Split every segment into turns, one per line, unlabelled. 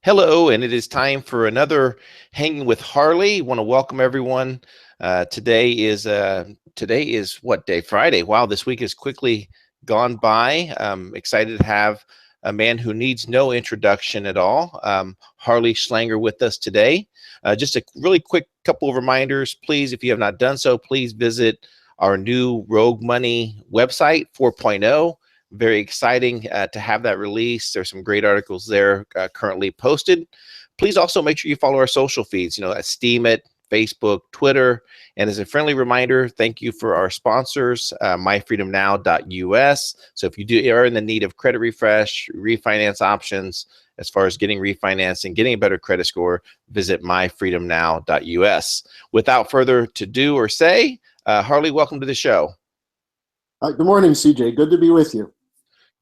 Hello, and it is time for another Hanging with Harley. Want to welcome everyone. Today is what day? Friday. Wow, this week has quickly gone by. Excited to have a man who needs no introduction at all, Harley Schlanger, with us today. Just a really quick couple of reminders, please. If you have not done so, please visit our new Rogue Money website 4.0. Very exciting to have that release. There's some great articles there currently posted. Please also make sure you follow our social feeds, Steam It, Facebook, Twitter. And as a friendly reminder, thank you for our sponsors, myfreedomnow.us. So if you are in the need of credit refresh, refinance options, as far as getting refinanced and getting a better credit score, visit myfreedomnow.us. Without further to do or say, Harley, welcome to the show.
Good morning, CJ. Good to be with you.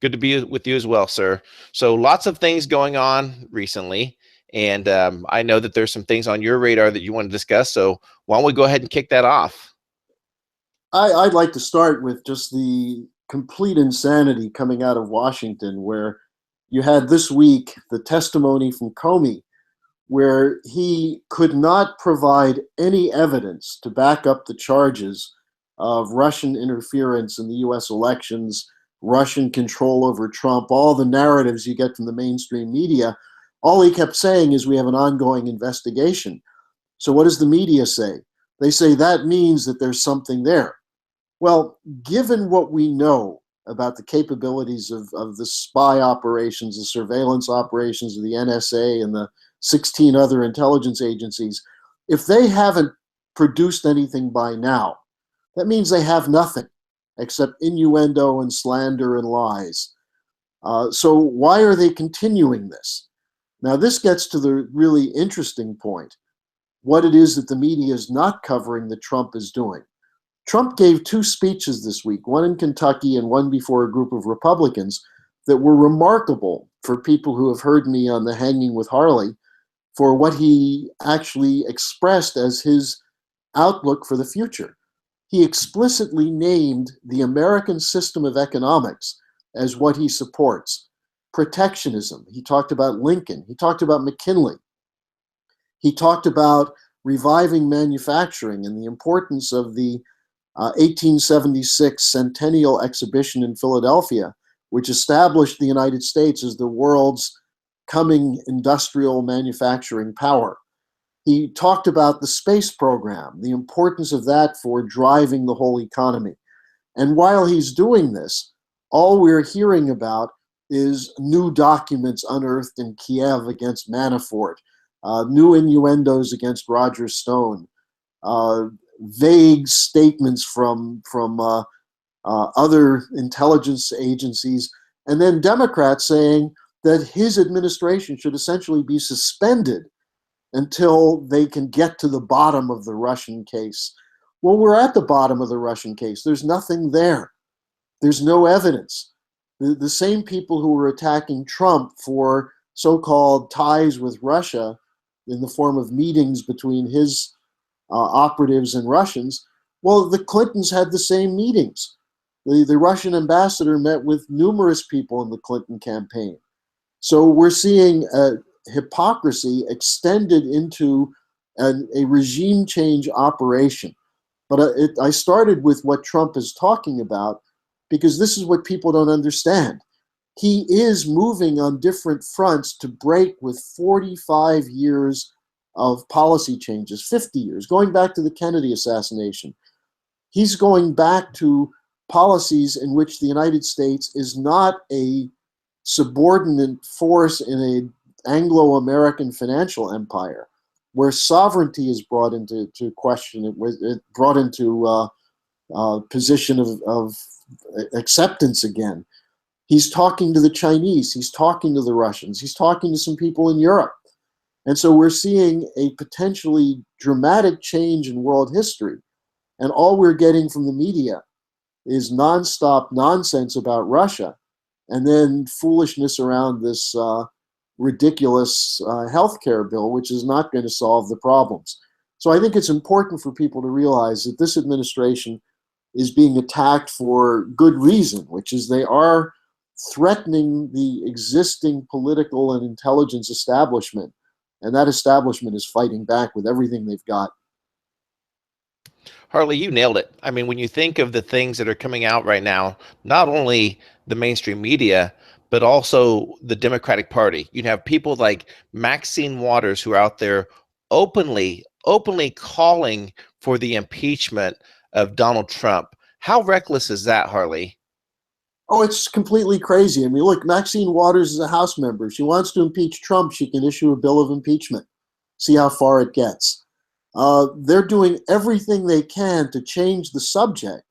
Good to be with you as well, sir. So lots of things going on recently, and I know that there's some things on your radar that you want to discuss. So why don't we go ahead and kick that off?
I'd like to start with just the complete insanity coming out of Washington, where you had this week the testimony from Comey, where he could not provide any evidence to back up the charges of Russian interference in the U.S. elections, Russian control over Trump, all the narratives you get from the mainstream media. All he kept saying is we have an ongoing investigation. So what does the media say? They say that means that there's something there. Well, given what we know about the capabilities of the spy operations, the surveillance operations of the NSA and the 16 other intelligence agencies, if they haven't produced anything by now, that means they have nothing except innuendo and slander and lies. So why are they continuing this? Now, this gets to the really interesting point, what it is that the media is not covering that Trump is doing. Trump gave two speeches this week, one in Kentucky and one before a group of Republicans, that were remarkable for people who have heard me on the Hanging with Harley, for what he actually expressed as his outlook for the future. He explicitly named the American system of economics as what he supports. Protectionism. He talked about Lincoln. He talked about McKinley. He talked about reviving manufacturing and the importance of the 1876 Centennial Exhibition in Philadelphia, which established the United States as the world's coming industrial manufacturing power. He talked about the space program, the importance of that for driving the whole economy. And while he's doing this, all we're hearing about is new documents unearthed in Kiev against Manafort, new innuendos against Roger Stone, vague statements from other intelligence agencies, and then Democrats saying that his administration should essentially be suspended until they can get to the bottom of the Russian case. Well, we're at the bottom of the Russian case. There's nothing there. There's no evidence. The same people who were attacking Trump for so-called ties with Russia in the form of meetings between his operatives and Russians, well, the Clintons had the same meetings. The Russian ambassador met with numerous people in the Clinton campaign. So we're seeing hypocrisy extended into a regime change operation. But I started with what Trump is talking about because this is what people don't understand. He is moving on different fronts to break with 45 years of policy changes, 50 years, going back to the Kennedy assassination. He's going back to policies in which the United States is not a subordinate force in an Anglo-American financial empire, where sovereignty is brought into question, it brought into position of acceptance again. He's talking to the Chinese, he's talking to the Russians, he's talking to some people in Europe. And so we're seeing a potentially dramatic change in world history. And all we're getting from the media is nonstop nonsense about Russia, and then foolishness around this ridiculous healthcare bill, which is not going to solve the problems. So I think it's important for people to realize that this administration is being attacked for good reason, which is they are threatening the existing political and intelligence establishment. And that establishment is fighting back with everything they've got.
Harley, you nailed it. I mean, when you think of the things that are coming out right now, not only the mainstream media, but also the Democratic Party, you have people like Maxine Waters who are out there openly calling for the impeachment of Donald Trump. How reckless is that, Harley?
Oh, it's completely crazy. I mean, look, Maxine Waters is a House member. If she wants to impeach Trump, she can issue a bill of impeachment. See how far it gets. They're doing everything they can to change the subject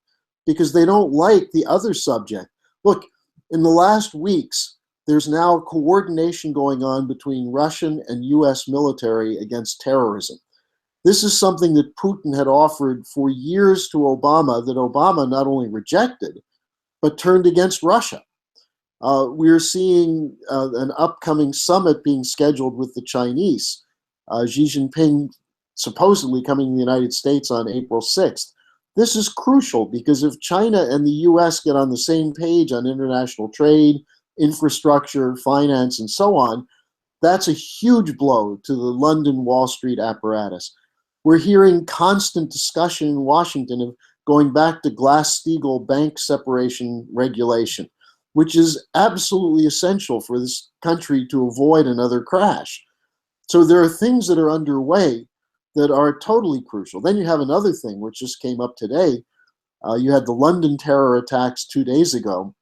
because they don't like the other subject. Look, in the last weeks, there's now coordination going on between Russian and US military against terrorism. This is something that Putin had offered for years to Obama, that Obama not only rejected, but turned against Russia. We're seeing an upcoming summit being scheduled with the Chinese. Xi Jinping supposedly coming to the United States on April 6th. This is crucial because if China and the US get on the same page on international trade, infrastructure, finance, and so on, that's a huge blow to the London Wall Street apparatus. We're hearing constant discussion in Washington of going back to Glass-Steagall bank separation regulation, which is absolutely essential for this country to avoid another crash. So there are things that are underway that are totally crucial. Then you have another thing which just came up today. You had the London terror attacks 2 days ago,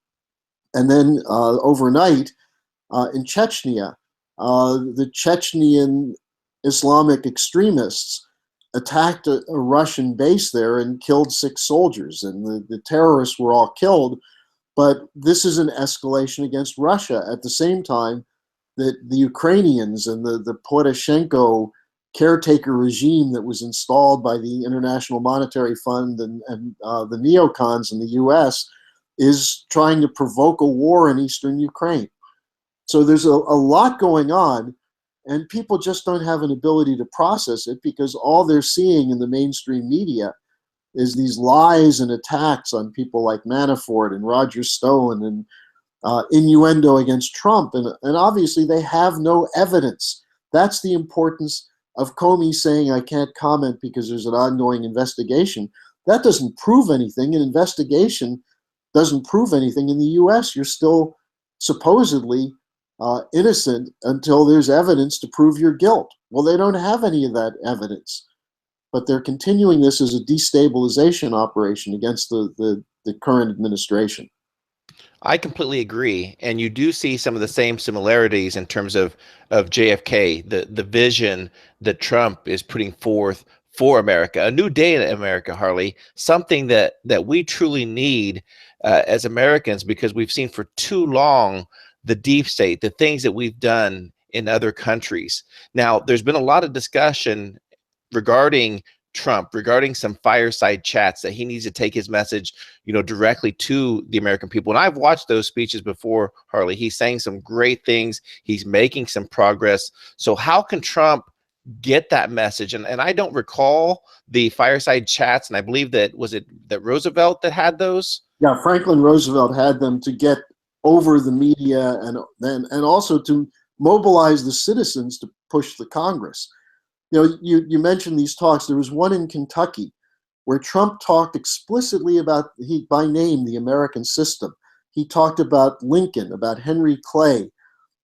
and then overnight in Chechnya, the Chechnyan Islamic extremists attacked a Russian base there and killed 6 soldiers, and the terrorists were all killed. But this is an escalation against Russia at the same time that the Ukrainians and the Poroshenko caretaker regime that was installed by the International Monetary Fund and the neocons in the US is trying to provoke a war in eastern Ukraine. So there's a lot going on, and people just don't have an ability to process it because all they're seeing in the mainstream media is these lies and attacks on people like Manafort and Roger Stone and innuendo against Trump. And obviously they have no evidence. That's the importance of Comey saying, I can't comment because there's an ongoing investigation. That doesn't prove anything. An investigation doesn't prove anything in the US. You're still supposedly innocent until there's evidence to prove your guilt. Well, they don't have any of that evidence, but they're continuing this as a destabilization operation against the current administration.
I completely agree, and you do see some of the same similarities in terms of JFK, the vision that Trump is putting forth for America, a new day in America, Harley, something that we truly need as Americans, because we've seen for too long the deep state, the things that we've done in other countries. Now, there's been a lot of discussion regarding Trump, regarding some fireside chats that he needs to take his message, directly to the American people. And I've watched those speeches before, Harley. He's saying some great things. He's making some progress. So how can Trump get that message? And I don't recall the fireside chats, and I believe that Roosevelt that had those?
Yeah, Franklin Roosevelt had them to get over the media and also to mobilize the citizens to push the Congress. You mentioned these talks. There was one in Kentucky where Trump talked explicitly about, by name, the American system. He talked about Lincoln, about Henry Clay,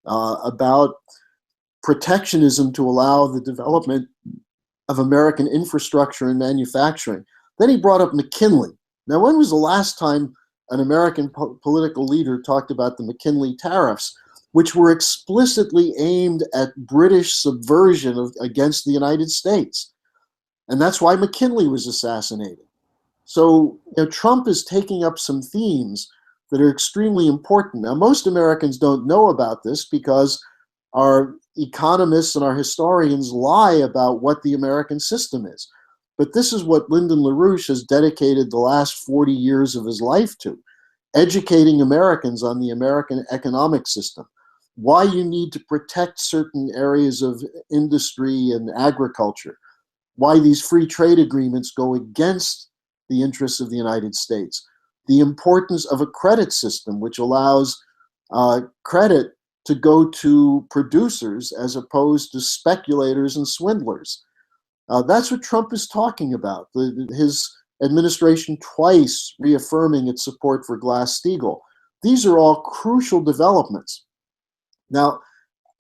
about protectionism to allow the development of American infrastructure and manufacturing. Then he brought up McKinley. Now, when was the last time an American political leader talked about the McKinley tariffs, which were explicitly aimed at British subversion against the United States? And that's why McKinley was assassinated. So Trump is taking up some themes that are extremely important. Now, most Americans don't know about this because our economists and our historians lie about what the American system is. But this is what Lyndon LaRouche has dedicated the last 40 years of his life to, educating Americans on the American economic system, why you need to protect certain areas of industry and agriculture, why these free trade agreements go against the interests of the United States, the importance of a credit system which allows credit to go to producers as opposed to speculators and swindlers. That's what Trump is talking about. His administration twice reaffirming its support for Glass-Steagall. These are all crucial developments. Now,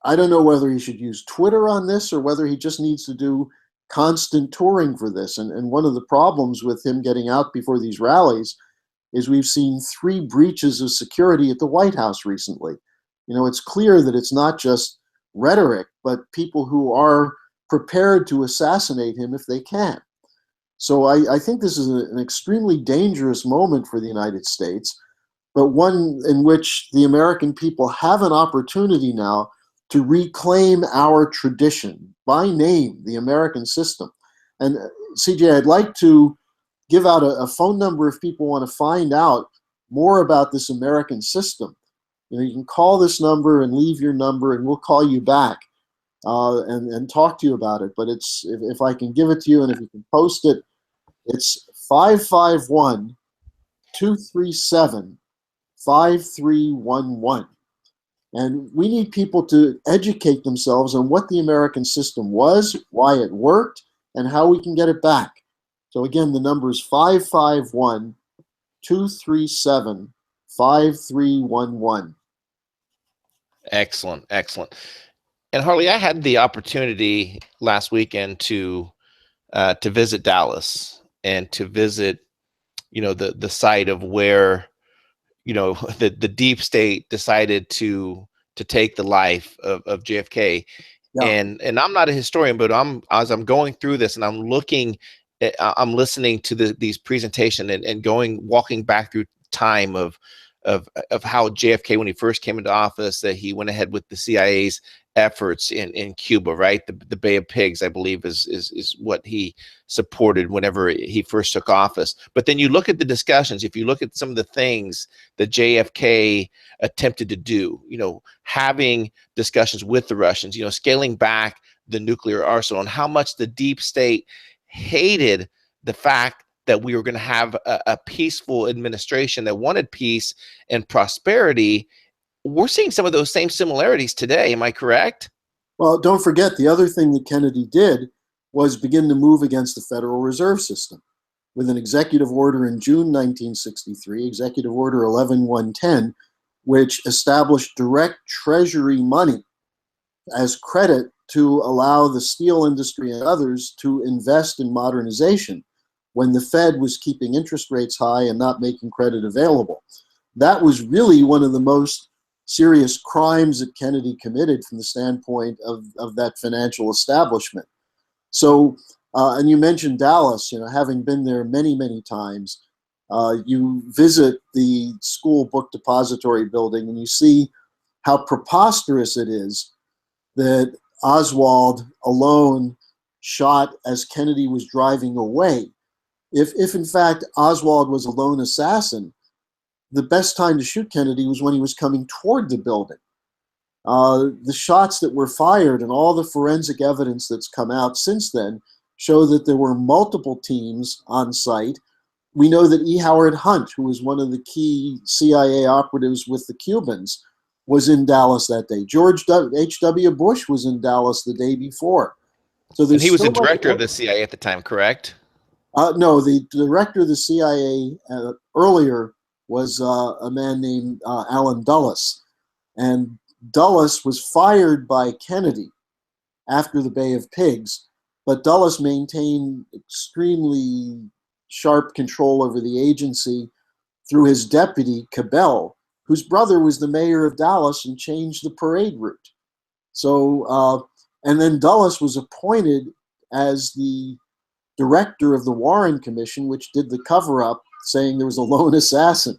I don't know whether he should use Twitter on this or whether he just needs to do constant touring for this. And one of the problems with him getting out before these rallies is we've seen 3 breaches of security at the White House recently. It's clear that it's not just rhetoric, but people who are prepared to assassinate him if they can. So I think this is an extremely dangerous moment for the United States, but one in which the American people have an opportunity now to reclaim our tradition by name, the American system. And CJ, I'd like to give out a phone number if people want to find out more about this American system. You can call this number and leave your number, and we'll call you back and talk to you about it. But it's if I can give it to you and if you can post it, it's 551-237-5311. And we need people to educate themselves on what the American system was, why it worked, and how we can get it back. So again, the number is 551-237-5311.
Excellent, excellent. And Harley, I had the opportunity last weekend to visit Dallas and to visit, the site of where, the deep state decided to take the life of JFK. Yeah. And I'm not a historian, but as I'm going through this and I'm listening to these presentations and walking back through time of how JFK, when he first came into office, that he went ahead with the CIA's efforts in Cuba, right? The Bay of Pigs, I believe, is what he supported whenever he first took office. But then you look at the discussions, if you look at some of the things that JFK attempted to do, having discussions with the Russians, scaling back the nuclear arsenal, and how much the deep state hated the fact that we were going to have a peaceful administration that wanted peace and prosperity. We're seeing some of those same similarities today. Am I correct?
Well, don't forget, the other thing that Kennedy did was begin to move against the Federal Reserve System with an executive order in June 1963, Executive Order 11110, which established direct Treasury money as credit to allow the steel industry and others to invest in modernization when the Fed was keeping interest rates high and not making credit available. That was really one of the most serious crimes that Kennedy committed from the standpoint of that financial establishment. So, and you mentioned Dallas, having been there many, many times, you visit the school book depository building and you see how preposterous it is that Oswald alone shot as Kennedy was driving away. If in fact Oswald was a lone assassin, the best time to shoot Kennedy was when he was coming toward the building. The shots that were fired and all the forensic evidence that's come out since then show that there were multiple teams on site. We know that E. Howard Hunt, who was one of the key CIA operatives with the Cubans, was in Dallas that day. George H.W. Bush was in Dallas the day before.
So and he was the director of the CIA at the time, correct?
No, the director of the CIA earlier was a man named Allen Dulles. And Dulles was fired by Kennedy after the Bay of Pigs, but Dulles maintained extremely sharp control over the agency through his deputy, Cabell, whose brother was the mayor of Dallas and changed the parade route. So, and then Dulles was appointed as the director of the Warren Commission, which did the cover-up, saying there was a lone assassin.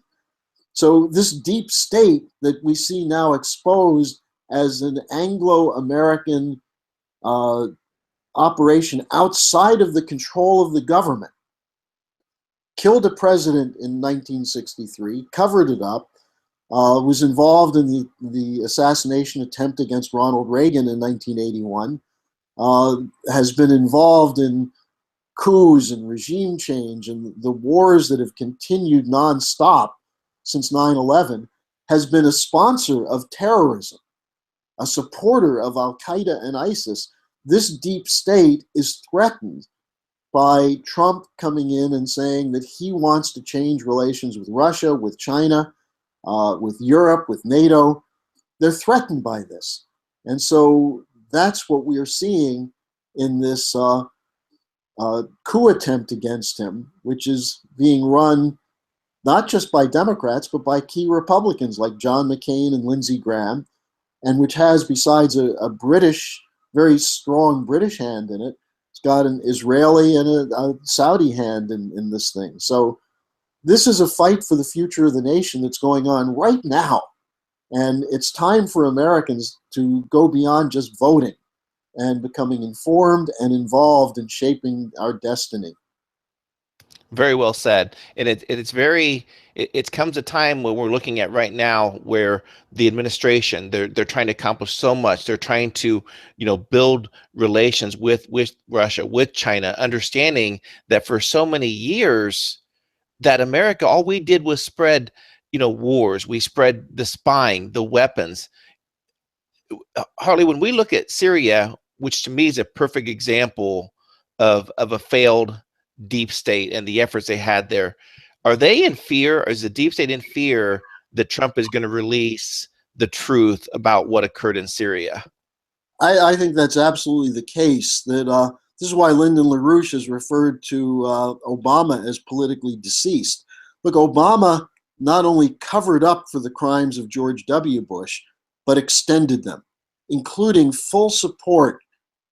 So this deep state that we see now exposed as an Anglo-American operation outside of the control of the government, killed a president in 1963, covered it up, was involved in the assassination attempt against Ronald Reagan in 1981, has been involved in coups and regime change and the wars that have continued nonstop since 9/11. has been a sponsor of terrorism, a supporter of Al-Qaeda and ISIS, this deep state is threatened by Trump coming in and saying that he wants to change relations with Russia, with China, with Europe, with NATO. They're threatened by this. And so that's what we are seeing in this coup attempt against him, which is being run not just by Democrats, but by key Republicans like John McCain and Lindsey Graham, and which has, besides a British, very strong British hand in it, it's got an Israeli and a Saudi hand in this thing. So this is a fight for the future of the nation that's going on right now. And it's time for Americans to go beyond just voting and becoming informed and involved in shaping our destiny.
Very well said. And it comes a time when we're looking at right now where the administration, they're trying to accomplish so much. They're trying to, build relations with Russia, with China, understanding that for so many years that America, all we did was spread, wars. We spread the spying, the weapons. Harley, when we look at Syria, which to me is a perfect example of a failed deep state and the efforts they had there, are they in fear, or is the deep state in fear that Trump is going to release the truth about what occurred in Syria?
I think that's absolutely the case. That this is why Lyndon LaRouche has referred to Obama as politically deceased. Look, Obama not only covered up for the crimes of George W. Bush, but extended them, including full support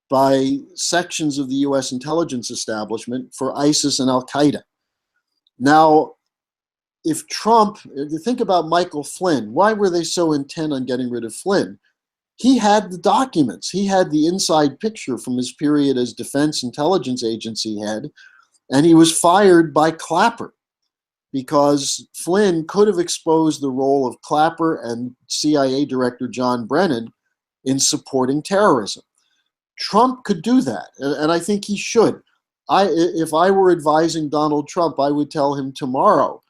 by sections of the U.S. intelligence establishment for ISIS and Al-Qaeda. Now, if Trump, think about Michael Flynn, why were they so intent on getting rid of Flynn? He had the documents. He had the inside picture from his period as Defense Intelligence Agency head, and he was fired by Clapper because Flynn could have exposed the role of Clapper and CIA Director John Brennan in supporting terrorism. Trump could do that, and I think he should. If I were advising Donald Trump, I would tell him tomorrow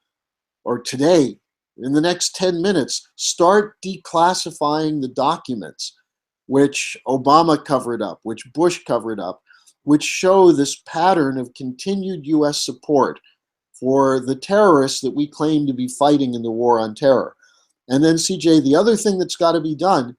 or today, in the next 10 minutes, start declassifying the documents which Obama covered up, which Bush covered up, which show this pattern of continued U.S. support for the terrorists that we claim to be fighting in the war on terror. And then, CJ, the other thing that's got to be done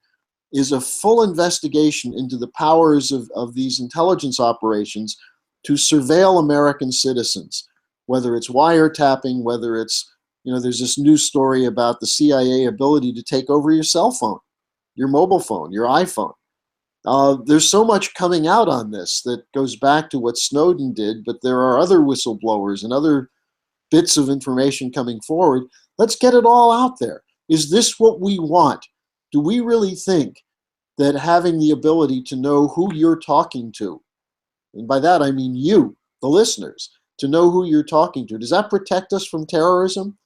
is a full investigation into the powers of these intelligence operations to surveil American citizens, whether it's wiretapping, whether it's, there's this new story about the CIA ability to take over your cell phone, your mobile phone, your iPhone. There's so much coming out on this that goes back to what Snowden did, but there are other whistleblowers and other bits of information coming forward. Let's get it all out there. Is this what we want? Do we really think that having the ability to know who you're talking to, and by that I mean you, the listeners, to know who you're talking to, does that protect us from terrorism?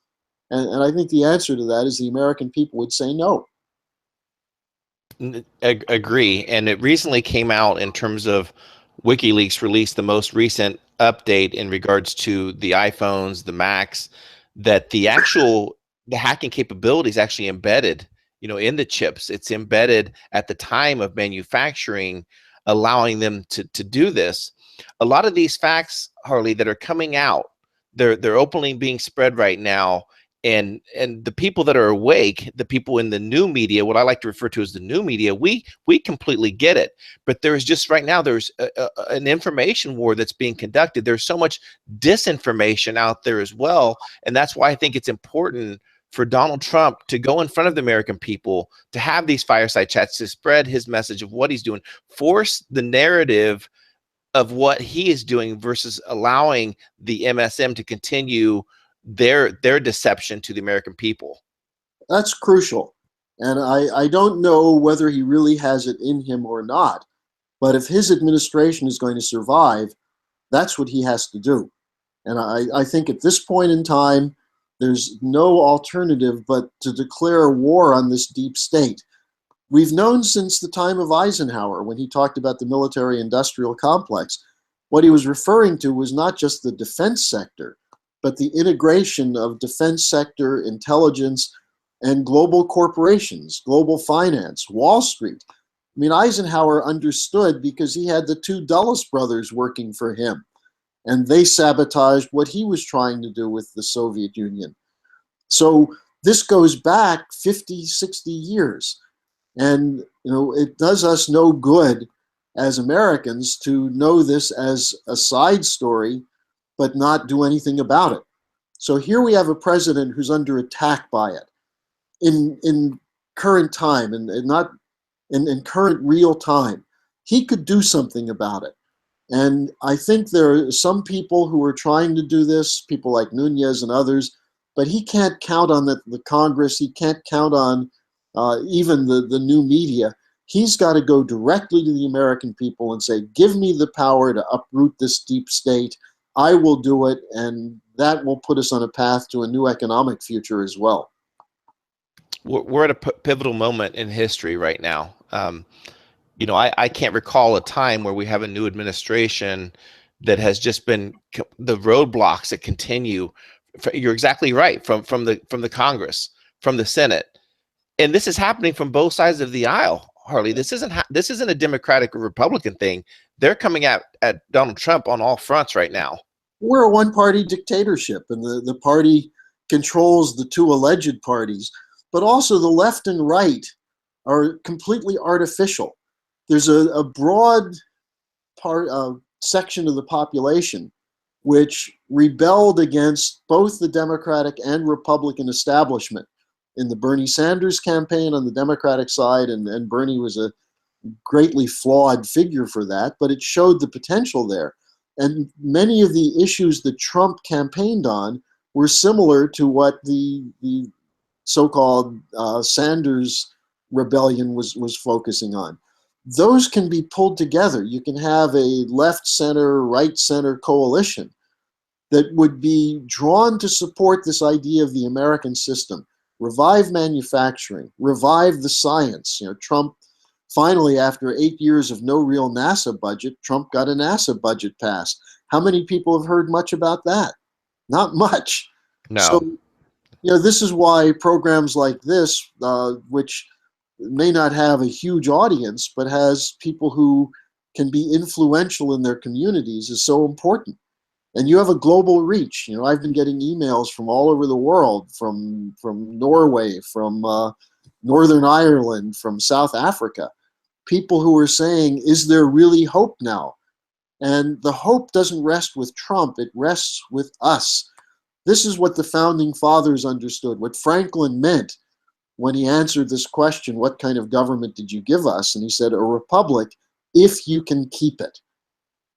And I think the answer to that is the American people would say no.
Agree. And it recently came out in terms of WikiLeaks released the most recent update in regards to the iPhones, the Macs, that the hacking capability is actually embedded, in the chips. It's embedded at the time of manufacturing, allowing them to do this. A lot of these facts, Harley, that are coming out, they're openly being spread right now. And the people that are awake, the people in the new media, what I like to refer to as the new media, we completely get it. But there's just right now, there's an information war that's being conducted. There's so much disinformation out there as well. And that's why I think it's important for Donald Trump to go in front of the American people, to have these fireside chats, to spread his message of what he's doing, force the narrative of what he is doing versus allowing the MSM to continue their deception to the American people.
That's crucial. And I don't know whether he really has it in him or not, but if his administration is going to survive, that's what he has to do. And I think at this point in time, there's no alternative but to declare war on this deep state. We've known since the time of Eisenhower, when he talked about the military-industrial complex, what he was referring to was not just the defense sector, but the integration of defense sector, intelligence, and global corporations, global finance, Wall Street. I mean, Eisenhower understood because he had the two Dulles brothers working for him, and they sabotaged what he was trying to do with the Soviet Union. So this goes back 50, 60 years. And, it does us no good as Americans to know this as a side story, but not do anything about it. So here we have a president who's under attack by it in current time and not in current real time. He could do something about it. And I think there are some people who are trying to do this, people like Nunez and others, but he can't count on the Congress. He can't count on even the new media. He's got to go directly to the American people and say, give me the power to uproot this deep state. I will do it, and that will put us on a path to a new economic future as well.
We're at a pivotal moment in history right now. I can't recall a time where we have a new administration that has just been the roadblocks that continue. You're exactly right, from the Congress, from the Senate, and this is happening from both sides of the aisle. Harley, this isn't a Democratic or Republican thing. They're coming at Donald Trump on all fronts right now.
We're a one-party dictatorship, and the party controls the two alleged parties, but also the left and right are completely artificial. There's a broad section of the population which rebelled against both the Democratic and Republican establishment in the Bernie Sanders campaign on the Democratic side, and Bernie was a greatly flawed figure for that, but it showed the potential there. And many of the issues that Trump campaigned on were similar to what the so-called Sanders rebellion was focusing on. Those can be pulled together. You can have a left center, right center coalition that would be drawn to support this idea of the American system. Revive manufacturing, revive the science. Trump finally, after 8 years of no real NASA budget, Trump got a NASA budget passed. How many people have heard much about that? Not much.
No.
So, this is why programs like this, which may not have a huge audience, but has people who can be influential in their communities, is so important. And you have a global reach. I've been getting emails from all over the world, from Norway, from Northern Ireland, from South Africa, people who are saying, is there really hope now? And the hope doesn't rest with Trump, it rests with us. This is what the founding fathers understood, what Franklin meant when he answered this question, what kind of government did you give us? And he said, a republic, if you can keep it.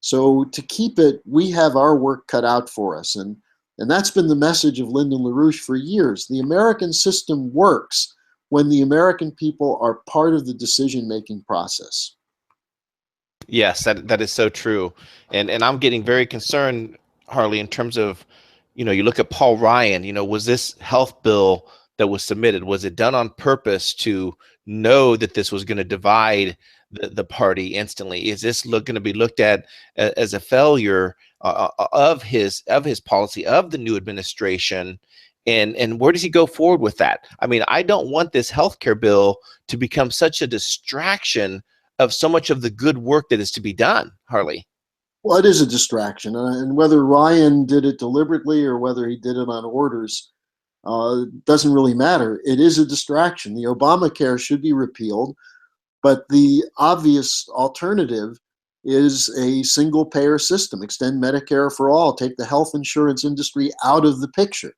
So to keep it, we have our work cut out for us. And that's been the message of Lyndon LaRouche for years. The American system works when the American people are part of the decision-making process.
Yes, that is so true. And I'm getting very concerned, Harley, in terms of, you look at Paul Ryan, was this health bill that was submitted, was it done on purpose to know that this was going to divide the party instantly? Is this going to be looked at as a failure of his policy, of the new administration? And where does he go forward with that? I mean, I don't want this healthcare bill to become such a distraction of so much of the good work that is to be done, Harley.
Well, it is a distraction. And whether Ryan did it deliberately or whether he did it on orders doesn't really matter. It is a distraction. The Obamacare should be repealed, but the obvious alternative is a single-payer system. Extend Medicare for all. Take the health insurance industry out of the picture.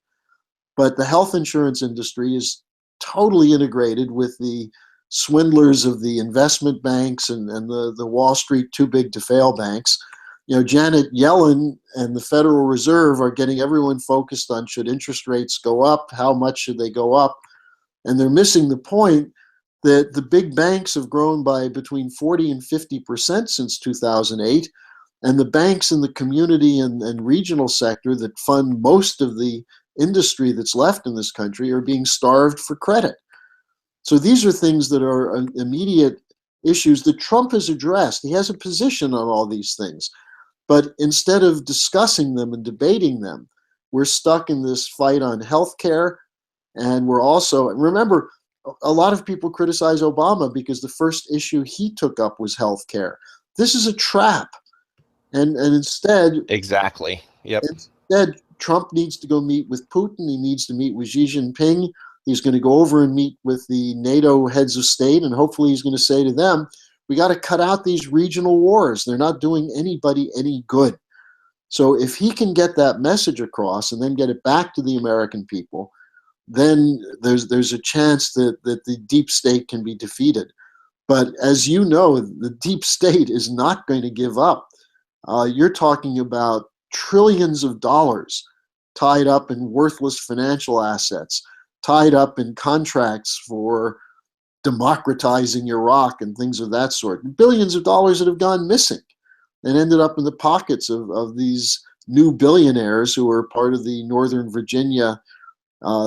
But the health insurance industry is totally integrated with the swindlers of the investment banks and the Wall Street too-big-to-fail banks. Janet Yellen and the Federal Reserve are getting everyone focused on, should interest rates go up? How much should they go up? And they're missing the point that the big banks have grown by between 40 and 50% since 2008. And the banks in the community and regional sector that fund most of the industry that's left in this country are being starved for credit. So these are things that are immediate issues that Trump has addressed. He has a position on all these things. But instead of discussing them and debating them, we're stuck in this fight on health care And we're also, remember, a lot of people criticize Obama because the first issue he took up was health care. This is a trap. And
Exactly. Yep.
instead, Trump needs to go meet with Putin. He needs to meet with Xi Jinping. He's going to go over and meet with the NATO heads of state, and hopefully he's going to say to them, we got to cut out these regional wars. They're not doing anybody any good. So if he can get that message across and then get it back to the American people, then there's a chance that the deep state can be defeated. But as you know, the deep state is not going to give up. You're talking about trillions of dollars tied up in worthless financial assets, tied up in contracts for democratizing Iraq and things of that sort. Billions of dollars that have gone missing and ended up in the pockets of these new billionaires who are part of the Northern Virginia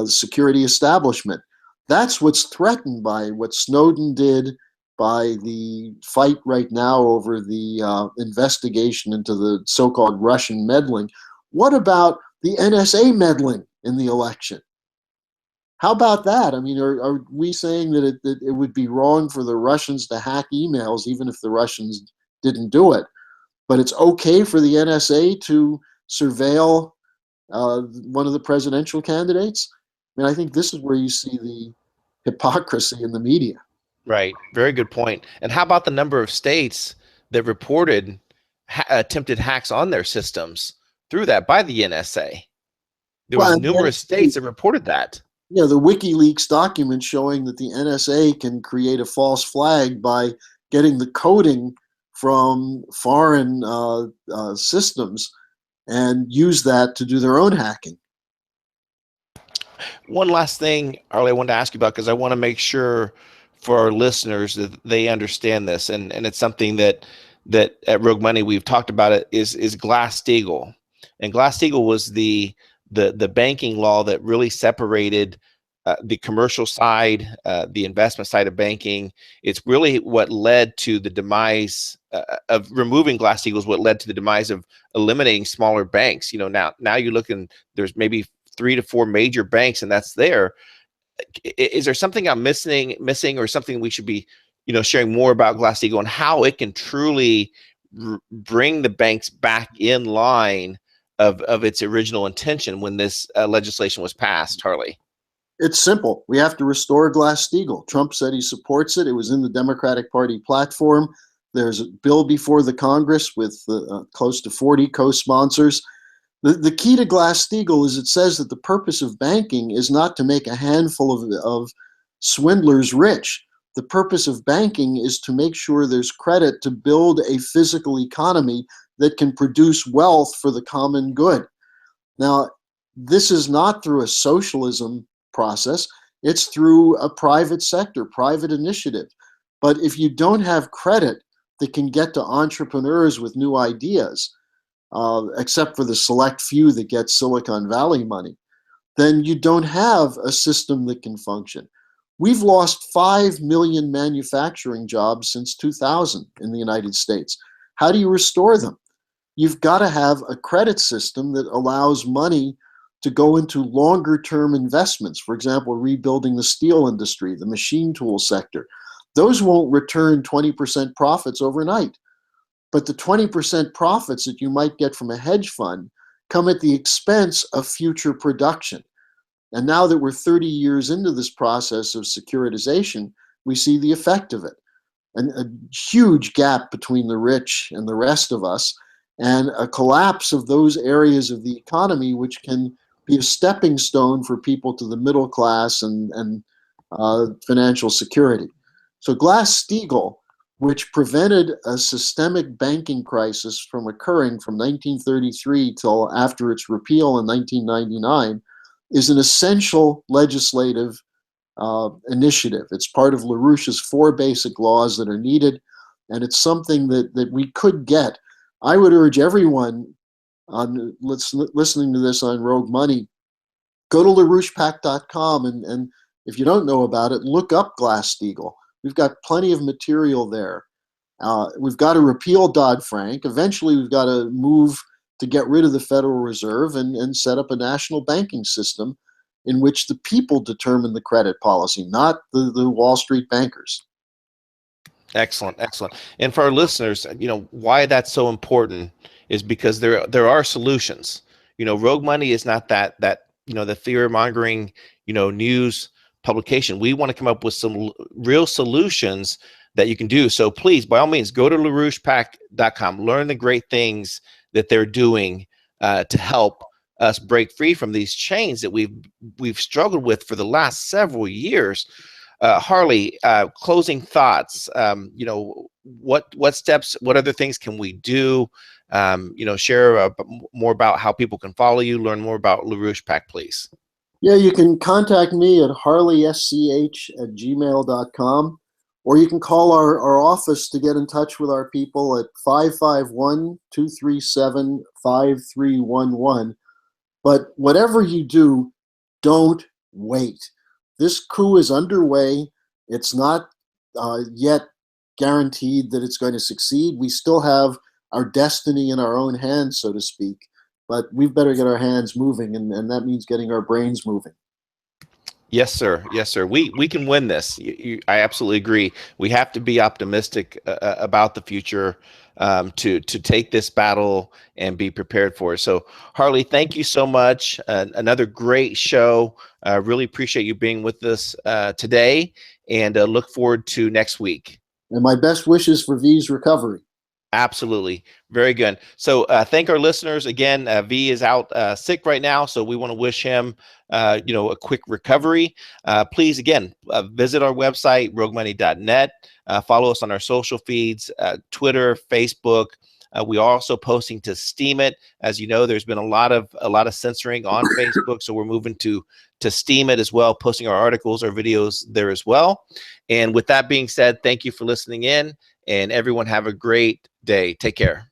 security establishment. That's what's threatened by what Snowden did, by the fight right now over the investigation into the so-called Russian meddling. What about the NSA meddling in the election? How about that? I mean, are we saying that it would be wrong for the Russians to hack emails, even if the Russians didn't do it? But it's okay for the NSA to surveil one of the presidential candidates? I mean, I think this is where you see the hypocrisy in the media.
Right. Very good point. And how about the number of states that reported attempted hacks on their systems through that by the NSA? There was numerous states that reported that.
Yeah, the WikiLeaks document showing that the NSA can create a false flag by getting the coding from foreign systems and use that to do their own hacking.
One last thing, Harley, I wanted to ask you about, because I want to make sure for our listeners that they understand this, and it's something that at Rogue Money we've talked about it, is Glass-Steagall. And Glass-Steagall was the banking law that really separated the commercial side, the investment side of banking. It's really what led to the demise of removing Glass-Steagall, is what led to the demise of eliminating smaller banks. You know, now you look and there's maybe 3 to 4 major banks, and that's there. Is there something I'm missing, or something we should be, sharing more about Glass-Steagall and how it can truly bring the banks back in line of its original intention when this legislation was passed, Harley?
It's simple. We have to restore Glass-Steagall. Trump said he supports it. It was in the Democratic Party platform. There's a bill before the Congress with close to 40 co-sponsors. The key to Glass-Steagall is it says that the purpose of banking is not to make a handful of swindlers rich. The purpose of banking is to make sure there's credit to build a physical economy that can produce wealth for the common good. Now, this is not through a socialism process. It's through a private sector, private initiative. But if you don't have credit that can get to entrepreneurs with new ideas, except for the select few that get Silicon Valley money, then you don't have a system that can function. We've lost 5 million manufacturing jobs since 2000 in the United States. How do you restore them? You've got to have a credit system that allows money to go into longer term investments. For example, rebuilding the steel industry, the machine tool sector. Those won't return 20% profits overnight. But the 20% profits that you might get from a hedge fund come at the expense of future production. And now that we're 30 years into this process of securitization, we see the effect of it. And a huge gap between the rich and the rest of us, and a collapse of those areas of the economy which can be a stepping stone for people to the middle class and financial security. So Glass-Steagall, which prevented a systemic banking crisis from occurring from 1933 till after its repeal in 1999, is an essential legislative initiative. It's part of LaRouche's 4 basic laws that are needed, and it's something that we could get. I would urge everyone listening to this on Rogue Money, go to larouchepac.com, and if you don't know about it, look up Glass-Steagall. We've got plenty of material there. We've got to repeal Dodd-Frank. Eventually, we've got to move to get rid of the Federal Reserve and set up a national banking system in which the people determine the credit policy, not the Wall Street bankers.
Excellent, excellent. And for our listeners, why that's so important is because there are solutions. Rogue Money is not that the fear mongering news publication. We want to come up with some real solutions that you can do. So please, by all means, go to larouchepac.com. Learn the great things that they're doing to help us break free from these chains that we've struggled with for the last several years. Harley, closing thoughts. What steps, what other things can we do? Share more about how people can follow you, learn more about LaRouchePac, please.
Yeah, you can contact me at harleysch@gmail.com, or you can call our office to get in touch with our people at 551-237-5311. But whatever you do, don't wait. This coup is underway. It's not yet guaranteed that it's going to succeed. We still have our destiny in our own hands, so to speak. But we've better get our hands moving, and that means getting our brains moving.
Yes, sir. Yes, sir. We can win this. I absolutely agree. We have to be optimistic about the future to take this battle and be prepared for it. So, Harley, thank you so much. Another great show. Really appreciate you being with us today, and look forward to next week.
And my best wishes for V's recovery.
Absolutely. Very good. So thank our listeners again. V is out sick right now, so we want to wish him a quick recovery. Please, again, visit our website, roguemoney.net. Follow us on our social feeds, Twitter, Facebook. We are also posting to Steam It. As you know, there's been a lot of censoring on Facebook, so we're moving to Steam It as well, posting our articles, our videos there as well. And with that being said, thank you for listening in, and everyone have a great day. Take care.